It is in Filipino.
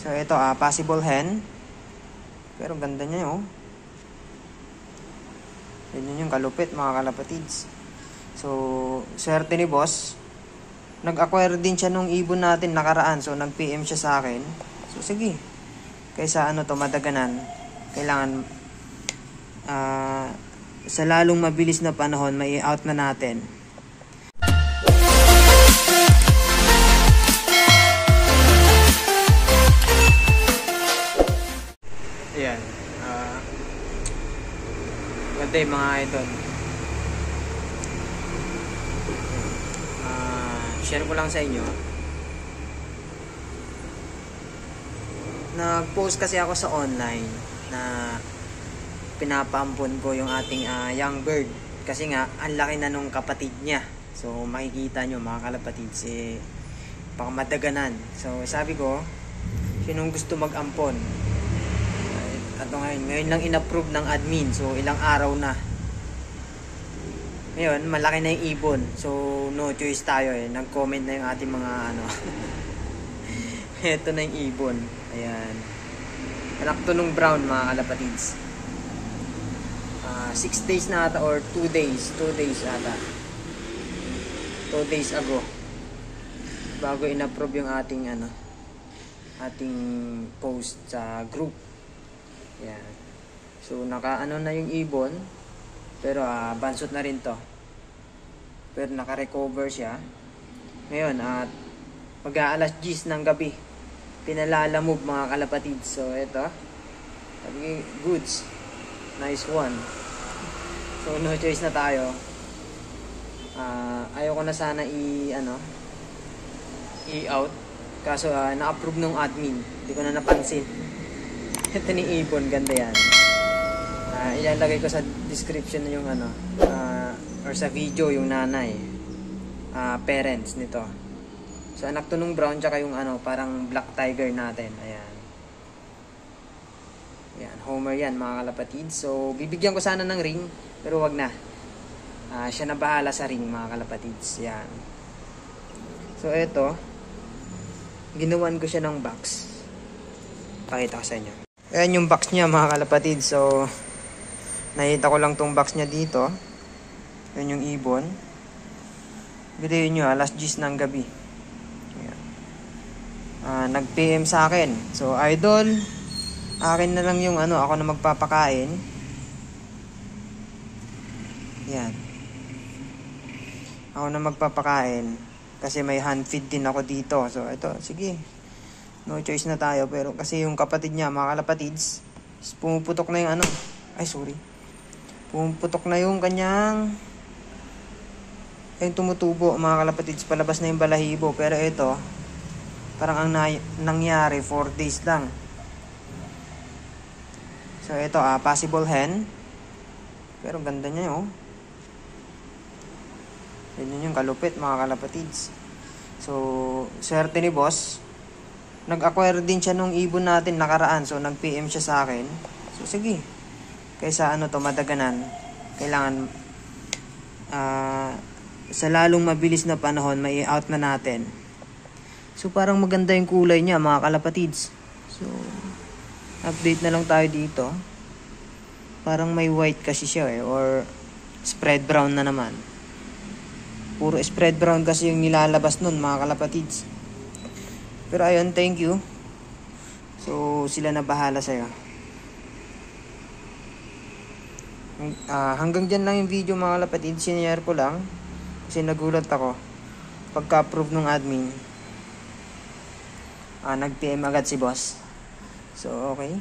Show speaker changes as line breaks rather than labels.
So ito, possible hen. Pero ganda niya oh. Yun yung kalupit mga kalapatids. So, swerte ni boss. Nag-acquire din siya nung ibon natin nakaraan. So, nag-PM siya sa akin. So, sige. Kaysa ano to, madaganan. Kailangan, sa lalong mabilis na panahon, may out na natin. Ayan. Ganda yung mga idol. Share ko lang sa inyo. Nag-post kasi ako sa online na pinapampon ko yung ating young bird. Kasi nga, ang laki na nung kapatid niya. So, makikita nyo mga kalapatids, pakamadaganan. So, sabi ko, sinong gusto mag-ampon? Ito ngayon lang in-approve ng admin. So, ilang araw na. Ngayon, malaki na yung ibon. So, no choice tayo eh. Nag-comment na yung ating mga ano. Ito na yung ibon. Ayan. Anak to nung brown mga kalapatids. 6 days na ata or 2 days. 2 days ata. 2 days ago. Bago in-approve yung ating ano. Ating post sa group. Ayan. So, naka-ano na yung ibon. Pero, bansot na rin to. Pero, naka-recover siya. Ngayon, mag-aalas 10 ng gabi. Pinalalamove mga kalapatid. So, ito. Goods. Nice one. So, no choice na tayo. Ayoko na sana i-out. Kaso, na-approve ng admin. Hindi ko na napansin. Ito ni ibon, ganda yan. Ilalagay ko sa description yung or sa video yung nanay, parents nito. So anak to nung brown tsaka yung parang black tiger natin. Ayan. Ayan, Homer yan mga kalapatid. So bibigyan ko sana ng ring, pero wag na. Siya na bahala sa ring mga kalapatids. Ayan. So eto, ginawan ko siya ng box. Pakita ko sa inyo. Ayan yung box niya mga kalapatid. So, nakita ko lang tong box niya dito. Ayan yung ibon. Bilayin nyo alas 10 ng gabi. Nag-PM sa akin. So, idol, akin na lang yung ako na magpapakain. Ayan. Ako na magpapakain. Kasi may hand feed din ako dito. So, ito, sige. No choice na tayo, pero kasi yung kapatid niya, mga kalapatids, pumuputok na yung pumuputok na yung kanyang yung tumutubo, mga kalapatids, palabas na yung balahibo. Pero ito, parang ang nangyari 4 days lang. So ito, possible hen. Pero ganda niya oh. Yun yung kalupit mga kalapatids. So, swerte ni boss. Nag-acquire din siya nung ibon natin nakaraan. So, nag-PM siya sa akin. So, sige. Kaysa to, madaganan. Kailangan, sa lalong mabilis na panahon, may out na natin. So, parang maganda yung kulay niya, mga kalapatids. So, update na lang tayo dito. Parang may white kasi siya eh. Or, spread brown na naman. Puro spread brown kasi yung nilalabas nun, mga kalapatids. Pero ayun, thank you. So, sila na bahala sa'yo. Hanggang dyan lang yung video mga kalapatid. Sinare ko lang. Kasi nagulat ako. Pagka-approve ng admin. Nag-PM agad si boss. So, okay.